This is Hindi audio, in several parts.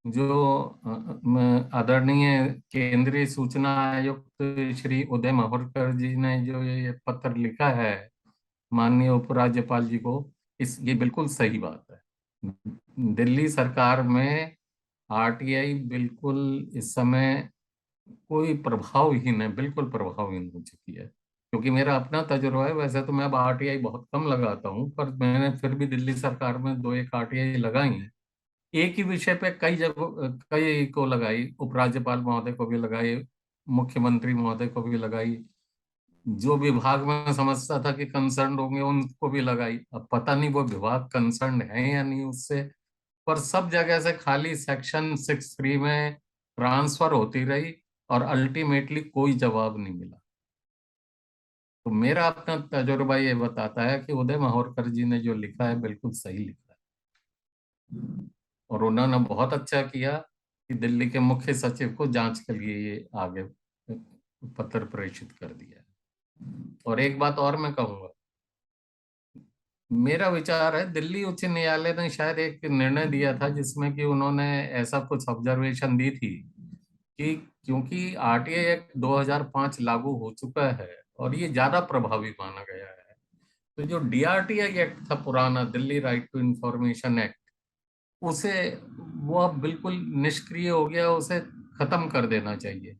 जो आदरणीय केंद्रीय सूचना आयुक्त श्री उदय महर्कर जी ने जो ये पत्र लिखा है माननीय उपराज्यपाल जी को, ये बिल्कुल सही बात है। दिल्ली सरकार में आरटीआई बिल्कुल इस समय कोई प्रभावहीन है, बिल्कुल प्रभावहीन हो चुकी है। क्योंकि मेरा अपना तजुर्बा है, वैसे तो मैं अब आरटीआई बहुत कम लगाता हूँ, पर मैंने फिर भी दिल्ली सरकार में दो एक आरटीआई लगाई। एक ही विषय पे कई जगह कई को लगाई, उपराज्यपाल महोदय को भी लगाई, मुख्यमंत्री महोदय को भी लगाई, जो विभाग में समझता था कि कंसर्न होंगे उनको भी लगाई। अब पता नहीं वो विभाग कंसर्न है या नहीं उससे, पर सब जगह से खाली सेक्शन 6(3) में ट्रांसफर होती रही और अल्टीमेटली कोई जवाब नहीं मिला। तो मेरा अपना तजुर्बा ये बताता है कि उदय माहौरकर जी ने जो लिखा है बिल्कुल सही लिखा है, और उन्होंने बहुत अच्छा किया कि दिल्ली के मुख्य सचिव को जांच के लिए ये आगे पत्र प्रेषित कर दिया। और एक बात और मैं कहूंगा, मेरा विचार है दिल्ली उच्च न्यायालय ने शायद एक निर्णय दिया था जिसमें कि उन्होंने ऐसा कुछ ऑब्जर्वेशन दी थी कि क्योंकि आरटीआई एक्ट 2005 लागू हो चुका है और ये ज्यादा प्रभावी माना गया है, तो जो डीआरटीआई एक्ट था पुराना, Delhi right to information act, उसे वो अब बिल्कुल निष्क्रिय हो गया, उसे खत्म कर देना चाहिए।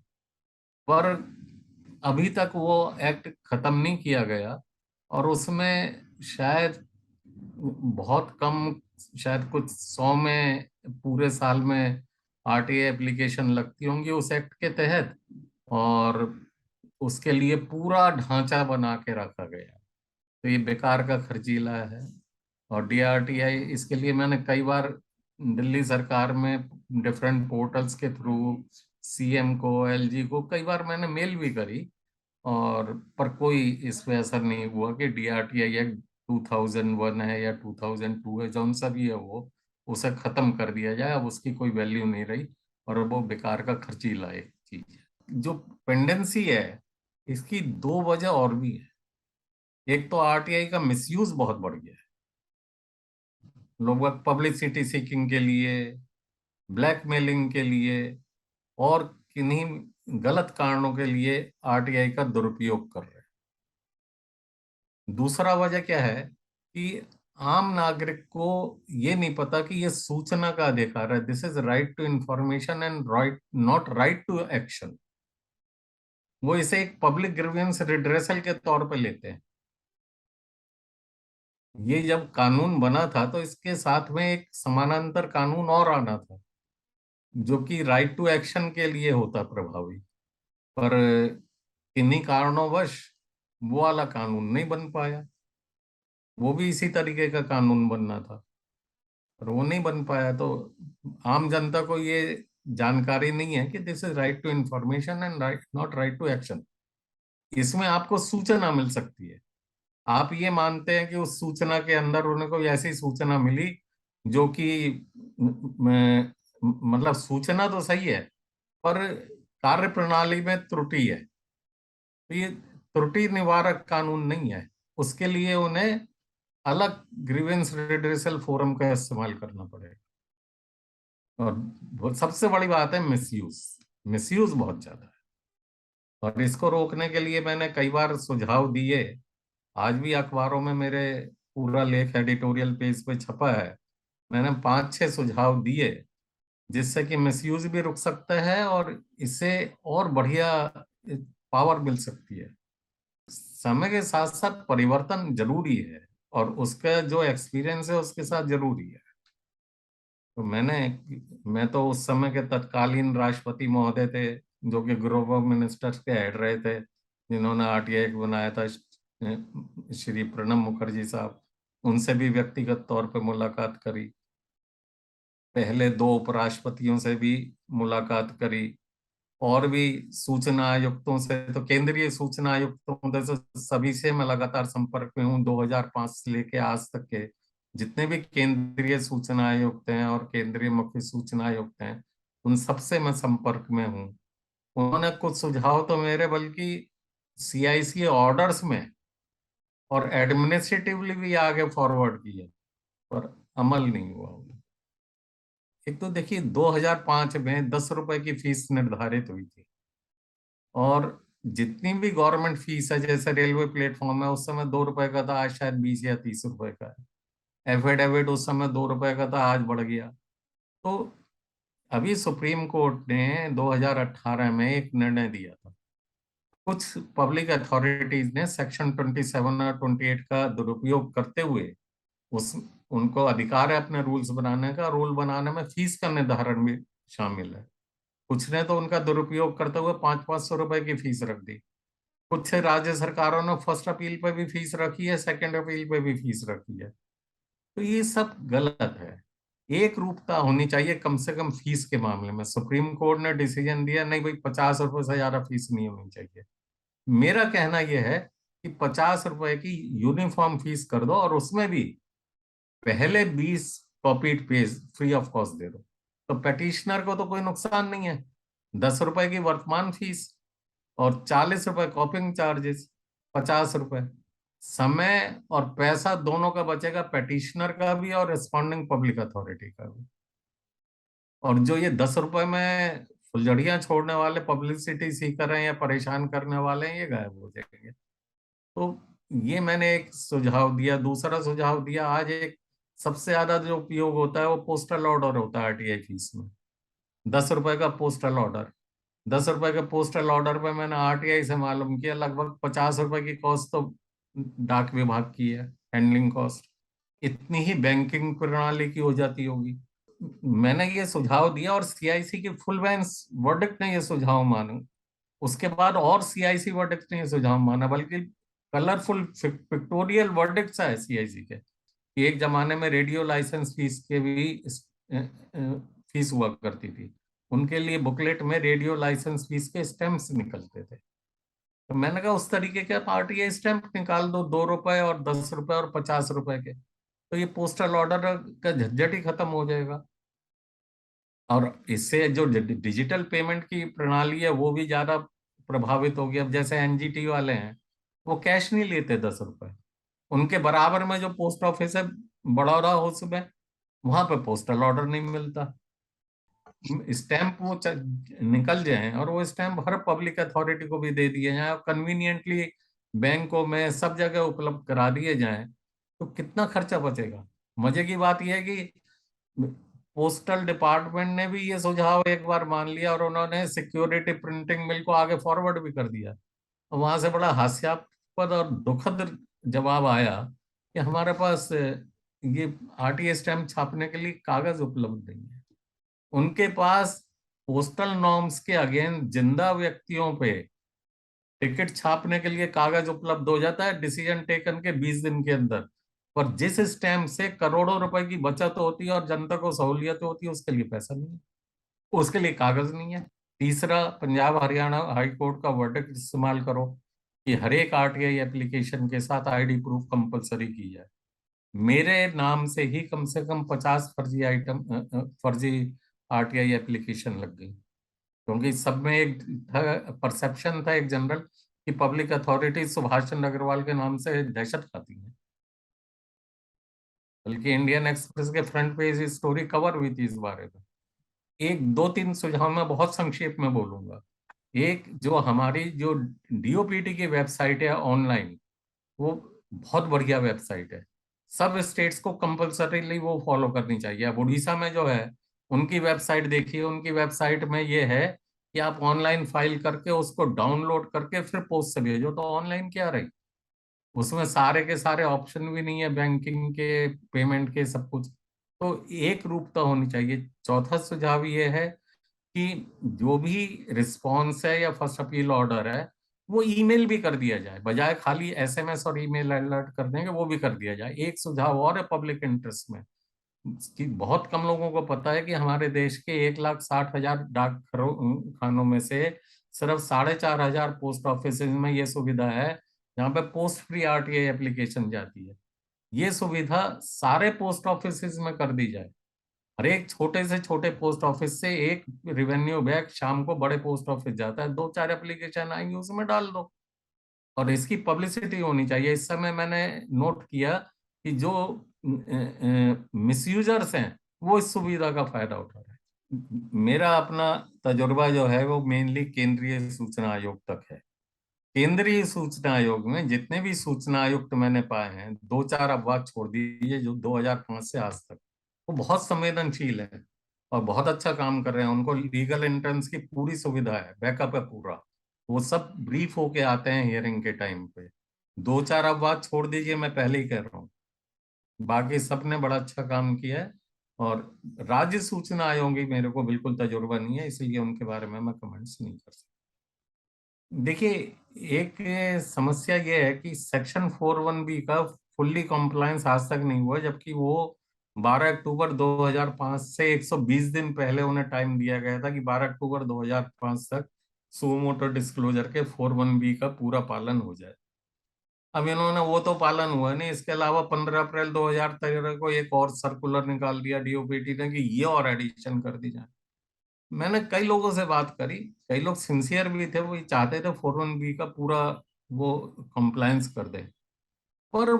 पर अभी तक वो एक्ट खत्म नहीं किया गया, और उसमें शायद बहुत कम, शायद कुछ 100 में पूरे साल में आरटीआई एप्लीकेशन लगती होंगी उस एक्ट के तहत, और उसके लिए पूरा ढांचा बना के रखा गया। तो ये बेकार का खर्चीला है। और डीआरटीआई, इसके लिए मैंने कई बार दिल्ली सरकार में डिफरेंट पोर्टल्स के थ्रू सीएम को, एलजी को कई बार मैंने मेल भी करी, और पर कोई इस पे असर नहीं हुआ कि डीआरटीआई एक्ट 2001 है या 2002 है, जौन सा भी है वो, उसे खत्म कर दिया जाए। अब उसकी कोई वैल्यू नहीं रही, और वो बेकार का खर्चीला एक चीज है। जो पेंडेंसी है, इसकी दो वजह और भी है। एक तो आरटीआई का मिसयूज बहुत बढ़ गया है, लोग पब्लिसिटी सीकिंग के लिए, ब्लैकमेलिंग के लिए और किन्हीं गलत कारणों के लिए आरटीआई का दुरुपयोग कर रहे हैं। दूसरा वजह क्या है कि आम नागरिक को ये नहीं पता कि ये सूचना का अधिकार है, this is right to information and right, not right to action. वो इसे एक पब्लिक ग्रीवेंस रिड्रेसल के तौर पे लेते हैं। ये जब कानून बना था तो इसके साथ में एक समानांतर कानून और आना था, जो कि राइट टू एक्शन के लिए होता प्रभावी, पर किन्हीं कारणोंवश वो वाला कानून नहीं बन पाया। वो भी इसी तरीके का कानून बनना था, पर वो नहीं बन पाया। तो आम जनता को ये जानकारी नहीं है कि this is right to information and right, not right to action. इसमें आपको सूचना मिल सकती है, आप ये मानते हैं कि उस सूचना के अंदर उन्हें कोई ऐसी सूचना मिली जो कि मतलब सूचना तो सही है, पर कार्य प्रणाली में त्रुटि है, तो ये त्रुटि निवारक कानून नहीं है। उसके लिए उन्हें अलग ग्रीवेंस रिड्रेसल फोरम का इस्तेमाल करना पड़ेगा। और सबसे बड़ी बात है मिसयूज, मिसयूज बहुत ज्यादा है, और इसको रोकने के लिए मैंने कई बार सुझाव दिए। आज भी अखबारों में मेरे पूरा लेख एडिटोरियल पेज पे छपा है। मैंने 5-6 सुझाव दिए जिससे कि मिसयूज भी रुक सकता है और इसे और बढ़िया पावर मिल सकती है। समय के साथ साथ परिवर्तन जरूरी है, और उसका जो एक्सपीरियंस है उसके साथ जरूरी है। तो मैं तो उस समय के तत्कालीन राष्ट्रपति महोदय थे, जो कि ग्रुप ऑफ मिनिस्टर्स के हेड रहे थे, जिन्होंने आरटीआई बनाया था, श्री प्रणब मुखर्जी साहब। उनसे भी व्यक्तिगत तौर पे मुलाकात करी, पहले दो उपराष्ट्रपतियों से भी मुलाकात करी, और भी सूचना आयुक्तों से, तो केंद्रीय सूचना आयुक्तों से सभी से मैं लगातार संपर्क में हूँ। 2005 से लेके आज तक के जितने भी केंद्रीय सूचना आयुक्त हैं और केंद्रीय मुख्य सूचना आयुक्त हैं, उन सबसे मैं संपर्क में हूँ। उन्होंने कुछ सुझाव तो मेरे बल्कि सीआईसी ऑर्डर्स में और एडमिनिस्ट्रेटिवली भी आगे फॉरवर्ड किए, पर अमल नहीं हुआ। एक तो देखिए 2005 में 10 रुपए की फीस निर्धारित हुई थी, और जितनी भी गवर्नमेंट फीस है, जैसे रेलवे प्लेटफॉर्म है, उस समय 2 रुपए का था, आज शायद 20 या 30 रुपए का है। एफिडेविट उस समय 2 रुपए का था, आज बढ़ गया। तो अभी सुप्रीम कोर्ट ने 2018 में एक निर्णय दिया था। कुछ पब्लिक अथॉरिटीज ने सेक्शन 27 और 28 का दुरुपयोग करते हुए उस उनको अधिकार है अपने रूल्स बनाने का। रूल बनाने में फीस का निर्धारण भी शामिल है। कुछ ने तो उनका दुरुपयोग करते हुए 500-500 रुपए की फीस रख दी। कुछ राज्य सरकारों ने फर्स्ट अपील पे भी फीस रखी है, सेकंड अपील पे भी फीस रखी है। तो ये सब गलत है। एक रूपता होनी चाहिए कम से कम फीस के मामले में। सुप्रीम कोर्ट ने डिसीजन दिया, नहीं भाई 50 रुपए से ज्यादा फीस नहीं होनी चाहिए। मेरा कहना यह है कि 50 रुपए की यूनिफॉर्म फीस कर दो, और उसमें भी पहले 20 copied page free of cost दे दो। तो पेटिशनर को तो कोई नुकसान नहीं है। 10 रुपए की वर्तमान फीस और 40 रुपए कॉपिंग चार्जेस, 50 रुपए। समय और पैसा दोनों का बचेगा, पेटिशनर का भी और रिस्पॉन्डिंग पब्लिक अथॉरिटी का भी। और जो ये 10 रुपए में फुलझड़ियां छोड़ने वाले पब्लिसिटी सीकर हैं या परेशान करने वाले हैं, ये गायब हो जाएंगे। तो ये मैंने एक सुझाव दिया। दूसरा सुझाव दिया, आज एक सबसे ज्यादा जो उपयोग होता है वो पोस्टल ऑर्डर होता है आरटीआई फीस में। 10 रुपए का पोस्टल ऑर्डर। 10 रुपए के पोस्टल ऑर्डर पे मैंने आरटीआई से मालूम किया लगभग 50 रुपए की कॉस्ट तो डाक विभाग की है, हैंडलिंग कॉस्ट। इतनी ही बैंकिंग प्रणाली की हो जाती होगी। मैंने ये सुझाव दिया और सीआईसी की फुल बेंच वर्डिक्ट ने ये सुझाव माना। उसके बाद और सीआईसी वर्डिक्ट ने ये सुझाव माना, बल्कि कलरफुल पिक्टोरियल वर्डिक्ट्स है सीआईसी के। कि एक जमाने में रेडियो लाइसेंस फीस के भी फीस हुआ करती थी। उनके लिए बुकलेट में रेडियो लाइसेंस फीस के स्टैम्प्स निकलते थे। तो मैंने कहा उस तरीके के आरटीआई स्टैम्प निकाल दो, 2 रुपए और 10 रुपए और 50 रुपए के। तो ये पोस्टल ऑर्डर का झंझट ही खत्म हो जाएगा। और इससे जो डिजिटल पेमेंट की प्रणाली है वो भी ज्यादा प्रभावित होगी। अब जैसे एनजीटी वाले हैं, वो कैश नहीं लेते 10 रुपए। उनके बराबर में जो पोस्ट ऑफिस है बड़ौदा हाउस में, वहां पे पोस्टल ऑर्डर नहीं मिलता। स्टैंप वो निकल जाए और वो स्टैंप हर पब्लिक अथॉरिटी को भी दे दिए जाए और कन्वीनियंटली बैंकों में सब जगह उपलब्ध करा दिए जाएं, तो कितना खर्चा बचेगा। मजे की बात यह है कि पोस्टल डिपार्टमेंट ने भी ये सुझाव एक बार मान लिया और उन्होंने सिक्योरिटी प्रिंटिंग मिल को आगे फॉरवर्ड भी कर दिया। और वहां से बड़ा हास्यास्पद और दुखद जवाब आया कि हमारे पास ये आरटीए स्टैंप छापने के लिए कागज उपलब्ध नहीं है। उनके पास पोस्टल नॉर्म्स के अगेंस्ट जिंदा व्यक्तियों पे टिकट छापने के लिए कागज उपलब्ध हो जाता है डिसीजन टेकन के 20 दिन के अंदर। पर जिस स्टैंप से करोड़ों रुपए की बचत होती है और जनता को सहूलियत होती है, उसके लिए पैसा नहीं है, उसके लिए कागज नहीं है। तीसरा, पंजाब हरियाणा हाई कोर्ट का वर्डिक्ट इस्तेमाल करो कि हर एक आरटीआई एप्लीकेशन के साथ आईडी प्रूफ कंपलसरी की जाए। मेरे नाम से ही कम से कम 50 फर्जी आरटीआई एप्लीकेशन लग गई, क्योंकि सब में एक परसेप्शन था, एक जनरल, कि पब्लिक अथॉरिटी सुभाष चंद्र अग्रवाल के नाम से दहशत खाती है। बल्कि इंडियन एक्सप्रेस के फ्रंट पेज स्टोरी कवर हुई थी इस बारे में। एक दो तीन सुझाव मैं बहुत संक्षेप में बोलूंगा। एक, जो हमारी जो डीओपीटी की वेबसाइट है ऑनलाइन, वो बहुत बढ़िया वेबसाइट है। सब स्टेट्स को कंपल्सरीली वो फॉलो करनी चाहिए। अब उड़ीसा में जो है, उनकी वेबसाइट देखिए। उनकी वेबसाइट में ये है कि आप ऑनलाइन फाइल करके उसको डाउनलोड करके फिर पोस्ट से भेजो। तो ऑनलाइन क्या रही, उसमें सारे के सारे ऑप्शन भी नहीं है, बैंकिंग के, पेमेंट के, सब कुछ। तो एक रूपता होनी चाहिए। चौथा सुझाव ये है कि जो भी रिस्पॉन्स है या फर्स्ट अपील ऑर्डर है, वो ईमेल भी कर दिया जाए, बजाय खाली एसएमएस और ईमेल अलर्ट कर देंगे, वो भी कर दिया जाए। एक सुझाव और है पब्लिक इंटरेस्ट में, कि बहुत कम लोगों को पता है कि हमारे देश के 1,60,000 डाक खानों में से सिर्फ 4,500 पोस्ट ऑफिस में ये सुविधा है जहाँ पे पोस्ट फ्री आरटीआई एप्लीकेशन जाती है। ये सुविधा सारे पोस्ट ऑफिस में कर दी जाए। हर एक छोटे से छोटे पोस्ट ऑफिस से एक रिवेन्यू बैग शाम को बड़े पोस्ट ऑफिस जाता है, 2-4 एप्लीकेशन आएंगे उसमें डाल दो। और इसकी पब्लिसिटी होनी चाहिए। इस समय मैंने नोट किया कि जो मिसयूजर्स हैं वो इस सुविधा का फायदा उठा रहे हैं। मेरा अपना तजुर्बा जो है वो मेनली केंद्रीय सूचना आयोग तक है। केंद्रीय सूचना आयोग में जितने भी सूचना आयुक्त मैंने पाए हैं, दो चार अपवाद छोड़ दीजिए, जो 2005 से आज तक, वो बहुत संवेदनशील है और बहुत अच्छा काम कर रहे हैं। उनको लीगल एंट्रेंस की पूरी सुविधा है, बैकअप है पूरा। वो सब ब्रीफ होके आते हैं हियरिंग के टाइम पे। दो चार अपवाद छोड़ दीजिए, मैं पहले ही कह रहा हूँ, बाकी सबने बड़ा अच्छा काम किया है। और राज्य सूचना आयोग की मेरे को बिल्कुल तजुर्बा नहीं है, इसलिए उनके बारे में मैं कमेंट्स नहीं कर सकता। देखिए, एक समस्या ये है कि सेक्शन 41B का फुल्ली कॉम्प्लायंस आज तक नहीं हुआ, जबकि वो 12 अक्टूबर 2005 से 120 दिन पहले उन्हें टाइम दिया गया था कि 12 अक्टूबर 2005 तक सुमोटो डिस्क्लोजर के 41B का पूरा पालन हो जाए। अब इन्होंने वो तो पालन हुआ नहीं, इसके अलावा 15 अप्रैल 2013 को एक और सर्कुलर निकाल दिया डीओपीटी ने कि ये और एडिशन कर दी जाए। मैंने कई लोगों से बात करी, कई लोग सिंसियर भी थे, वो ये चाहते थे 41B का पूरा वो कंप्लायंस कर दे, पर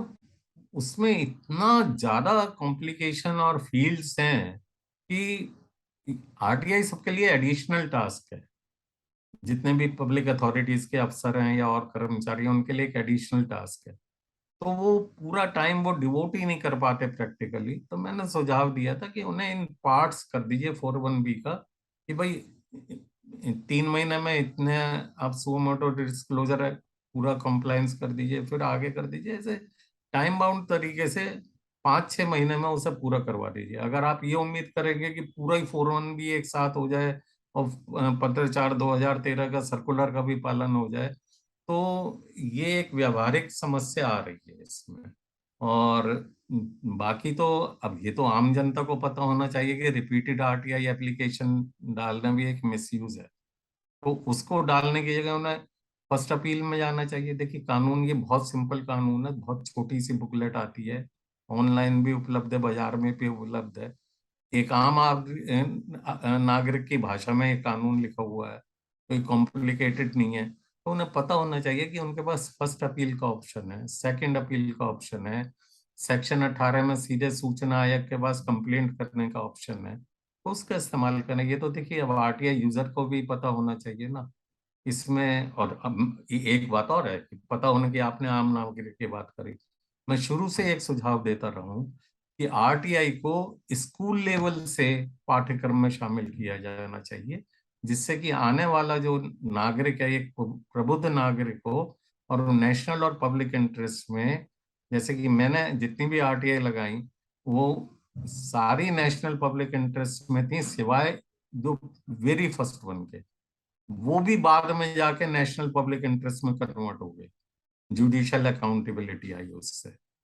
उसमें इतना ज्यादा कॉम्प्लिकेशन और फील्ड्स हैं कि आरटीआई सबके लिए एडिशनल टास्क है। जितने भी पब्लिक अथॉरिटीज के अफसर हैं या और कर्मचारी हैं, उनके लिए एक एडिशनल टास्क है। तो वो पूरा टाइम वो डिवोट ही नहीं कर पाते प्रैक्टिकली। तो मैंने सुझाव दिया था कि उन्हें इन पार्ट्स कर दीजिए 41B का, कि भाई 3 महीने में इतने आप सुमोटो डिस्क्लोजर है पूरा कंप्लायंस कर दीजिए, फिर आगे कर दीजिए, ऐसे टाइम बाउंड तरीके से 5-6 महीने में उसे पूरा करवा दीजिए। अगर आप ये उम्मीद करेंगे कि पूरा ही 41B एक साथ हो जाए और 15/4/2013 का सर्कुलर का भी पालन हो जाए, तो ये एक व्यावहारिक समस्या आ रही है इसमें। और बाकी तो अब ये तो आम जनता को पता होना चाहिए कि रिपीटेड आरटीआई एप्लीकेशन डालना भी एक मिसयूज है। तो उसको डालने की जगह उन्हें फर्स्ट अपील में जाना चाहिए। देखिए, कानून ये बहुत सिंपल कानून है, बहुत छोटी सी बुकलेट आती है, ऑनलाइन भी उपलब्ध है, बाजार में भी उपलब्ध है। एक आम नागरिक की भाषा में एक कानून लिखा हुआ है, कोई कॉम्प्लिकेटेड नहीं है। तो उन्हें पता होना चाहिए कि उनके पास फर्स्ट अपील का ऑप्शन है, सेकंड अपील का ऑप्शन है, सेक्शन 18 में सीधे सूचना आयोग के पास कंप्लेंट करने का ऑप्शन है, तो उसका इस्तेमाल करें। ये तो देखिए, अब आरटीआई यूजर को भी पता होना चाहिए ना इसमें। और अब एक बात और है कि पता होने की, आपने आम नागरिक की बात करी, मैं शुरू से एक सुझाव देता रहा हूं कि आरटीआई को स्कूल लेवल से पाठ्यक्रम में शामिल किया जाना चाहिए, जिससे कि आने वाला जो नागरिक है एक प्रबुद्ध नागरिक हो, और नेशनल और पब्लिक इंटरेस्ट में, जैसे कि मैंने जितनी भी आरटीआई लगाई वो सारी नेशनल पब्लिक इंटरेस्ट में थी, सिवाय जो वेरी फर्स्ट वन के, वो भी बाद में जाके नेशनल पब्लिक इंटरेस्ट में कन्वर्ट हो गए। जुडिशियल अकाउंटेबिलिटी आई उससे।